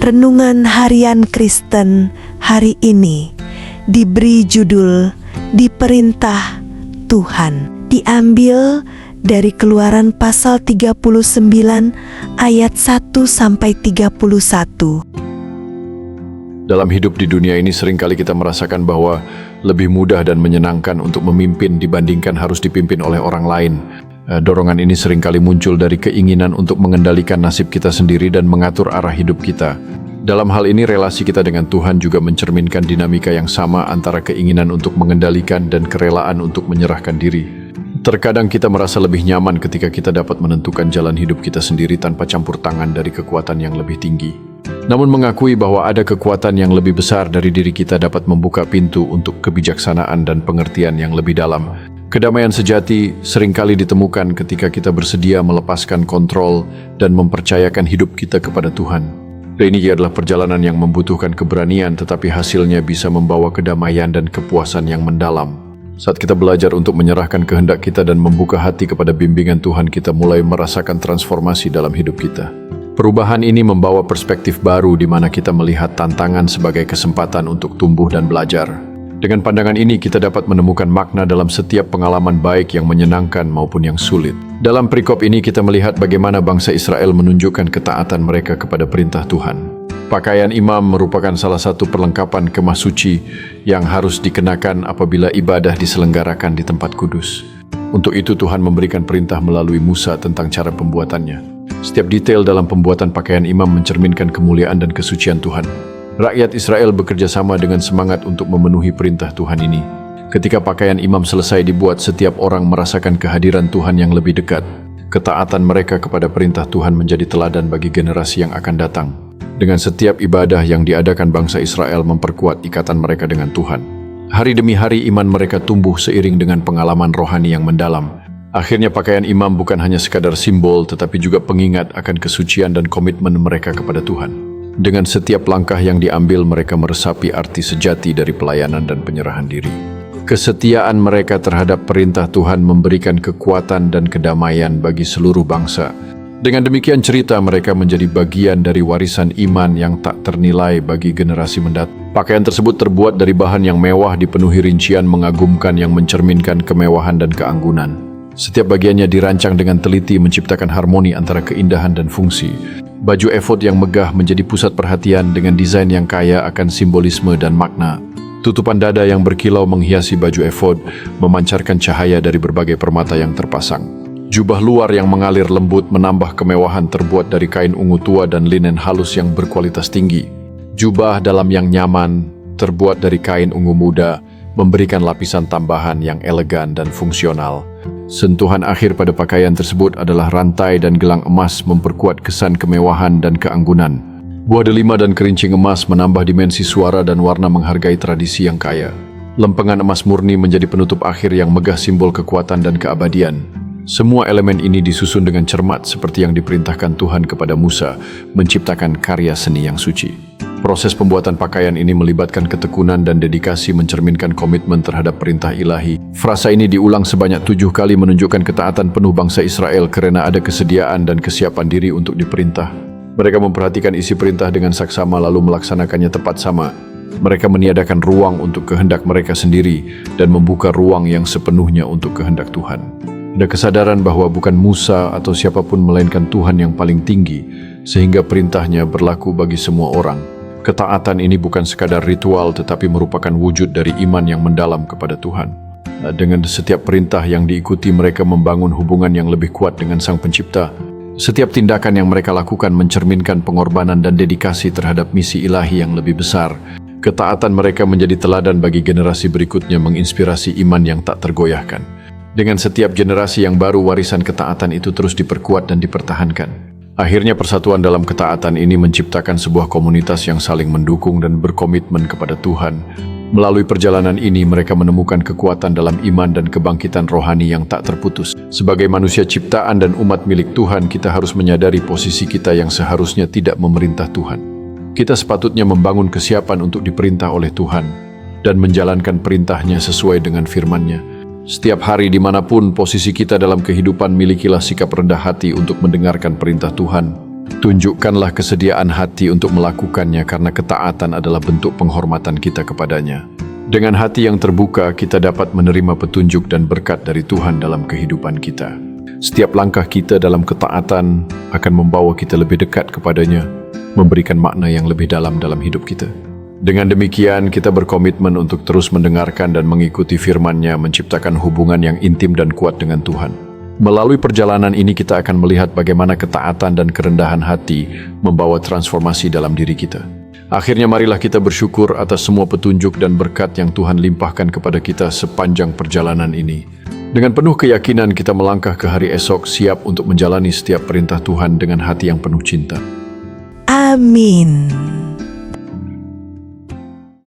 Renungan Harian Kristen hari ini diberi judul Diperintah Tuhan. Diambil dari Keluaran pasal 39 ayat 1-31. Dalam hidup di dunia ini seringkali kita merasakan bahwa lebih mudah dan menyenangkan untuk memimpin dibandingkan harus dipimpin oleh orang lain. Dorongan ini seringkali muncul dari keinginan untuk mengendalikan nasib kita sendiri dan mengatur arah hidup kita. Dalam hal ini relasi kita dengan Tuhan juga mencerminkan dinamika yang sama antara keinginan untuk mengendalikan dan kerelaan untuk menyerahkan diri. Terkadang kita merasa lebih nyaman ketika kita dapat menentukan jalan hidup kita sendiri tanpa campur tangan dari kekuatan yang lebih tinggi. Namun mengakui bahwa ada kekuatan yang lebih besar dari diri kita dapat membuka pintu untuk kebijaksanaan dan pengertian yang lebih dalam. Kedamaian sejati seringkali ditemukan ketika kita bersedia melepaskan kontrol dan mempercayakan hidup kita kepada Tuhan. Dan ini adalah perjalanan yang membutuhkan keberanian, tetapi hasilnya bisa membawa kedamaian dan kepuasan yang mendalam. Saat kita belajar untuk menyerahkan kehendak kita dan membuka hati kepada bimbingan Tuhan, kita mulai merasakan transformasi dalam hidup kita. Perubahan ini membawa perspektif baru di mana kita melihat tantangan sebagai kesempatan untuk tumbuh dan belajar. Dengan pandangan ini, kita dapat menemukan makna dalam setiap pengalaman baik yang menyenangkan maupun yang sulit. Dalam perikop ini, kita melihat bagaimana bangsa Israel menunjukkan ketaatan mereka kepada perintah Tuhan. Pakaian imam merupakan salah satu perlengkapan kemah suci yang harus dikenakan apabila ibadah diselenggarakan di tempat kudus. Untuk itu, Tuhan memberikan perintah melalui Musa tentang cara pembuatannya. Setiap detail dalam pembuatan pakaian imam mencerminkan kemuliaan dan kesucian Tuhan. Rakyat Israel bekerja sama dengan semangat untuk memenuhi perintah Tuhan ini. Ketika pakaian imam selesai dibuat, setiap orang merasakan kehadiran Tuhan yang lebih dekat. Ketaatan mereka kepada perintah Tuhan menjadi teladan bagi generasi yang akan datang. Dengan setiap ibadah yang diadakan, bangsa Israel memperkuat ikatan mereka dengan Tuhan. Hari demi hari iman mereka tumbuh seiring dengan pengalaman rohani yang mendalam. Akhirnya pakaian imam bukan hanya sekadar simbol, tetapi juga pengingat akan kesucian dan komitmen mereka kepada Tuhan. Dengan setiap langkah yang diambil, mereka meresapi arti sejati dari pelayanan dan penyerahan diri. Kesetiaan mereka terhadap perintah Tuhan memberikan kekuatan dan kedamaian bagi seluruh bangsa. Dengan demikian, cerita mereka menjadi bagian dari warisan iman yang tak ternilai bagi generasi mendatang. Pakaian tersebut terbuat dari bahan yang mewah, dipenuhi rincian mengagumkan yang mencerminkan kemewahan dan keanggunan. Setiap bagiannya dirancang dengan teliti, menciptakan harmoni antara keindahan dan fungsi. Baju efod yang megah menjadi pusat perhatian dengan desain yang kaya akan simbolisme dan makna. Tutupan dada yang berkilau menghiasi baju efod, memancarkan cahaya dari berbagai permata yang terpasang. Jubah luar yang mengalir lembut menambah kemewahan, terbuat dari kain ungu tua dan linen halus yang berkualitas tinggi. Jubah dalam yang nyaman, terbuat dari kain ungu muda, memberikan lapisan tambahan yang elegan dan fungsional. Sentuhan akhir pada pakaian tersebut adalah rantai dan gelang emas, memperkuat kesan kemewahan dan keanggunan. Buah delima dan kerincing emas menambah dimensi suara dan warna menghargai tradisi yang kaya. Lempengan emas murni menjadi penutup akhir yang megah, simbol kekuatan dan keabadian. Semua elemen ini disusun dengan cermat seperti yang diperintahkan Tuhan kepada Musa, menciptakan karya seni yang suci. Proses pembuatan pakaian ini melibatkan ketekunan dan dedikasi, mencerminkan komitmen terhadap perintah ilahi. Frasa ini diulang sebanyak 7 kali, menunjukkan ketaatan penuh bangsa Israel karena ada kesediaan dan kesiapan diri untuk diperintah. Mereka memperhatikan isi perintah dengan saksama lalu melaksanakannya tepat sama. Mereka meniadakan ruang untuk kehendak mereka sendiri dan membuka ruang yang sepenuhnya untuk kehendak Tuhan. Ada kesadaran bahwa bukan Musa atau siapapun melainkan Tuhan yang paling tinggi, sehingga perintahnya berlaku bagi semua orang. Ketaatan ini bukan sekadar ritual, tetapi merupakan wujud dari iman yang mendalam kepada Tuhan. Dengan setiap perintah yang diikuti, mereka membangun hubungan yang lebih kuat dengan Sang Pencipta. Setiap tindakan yang mereka lakukan mencerminkan pengorbanan dan dedikasi terhadap misi ilahi yang lebih besar. Ketaatan mereka menjadi teladan bagi generasi berikutnya, menginspirasi iman yang tak tergoyahkan. Dengan setiap generasi yang baru, warisan ketaatan itu terus diperkuat dan dipertahankan. Akhirnya persatuan dalam ketaatan ini menciptakan sebuah komunitas yang saling mendukung dan berkomitmen kepada Tuhan. Melalui perjalanan ini, mereka menemukan kekuatan dalam iman dan kebangkitan rohani yang tak terputus. Sebagai manusia ciptaan dan umat milik Tuhan, kita harus menyadari posisi kita yang seharusnya tidak memerintah Tuhan. Kita sepatutnya membangun kesiapan untuk diperintah oleh Tuhan dan menjalankan perintahnya sesuai dengan firman-Nya. Setiap hari dimanapun posisi kita dalam kehidupan, milikilah sikap rendah hati untuk mendengarkan perintah Tuhan. Tunjukkanlah kesediaan hati untuk melakukannya karena ketaatan adalah bentuk penghormatan kita kepadanya. Dengan hati yang terbuka, kita dapat menerima petunjuk dan berkat dari Tuhan dalam kehidupan kita. Setiap langkah kita dalam ketaatan akan membawa kita lebih dekat kepadanya, memberikan makna yang lebih dalam hidup kita. Dengan demikian, kita berkomitmen untuk terus mendengarkan dan mengikuti firman-Nya, menciptakan hubungan yang intim dan kuat dengan Tuhan. Melalui perjalanan ini kita akan melihat bagaimana ketaatan dan kerendahan hati membawa transformasi dalam diri kita. Akhirnya marilah kita bersyukur atas semua petunjuk dan berkat yang Tuhan limpahkan kepada kita sepanjang perjalanan ini. Dengan penuh keyakinan kita melangkah ke hari esok siap untuk menjalani setiap perintah Tuhan dengan hati yang penuh cinta. Amin.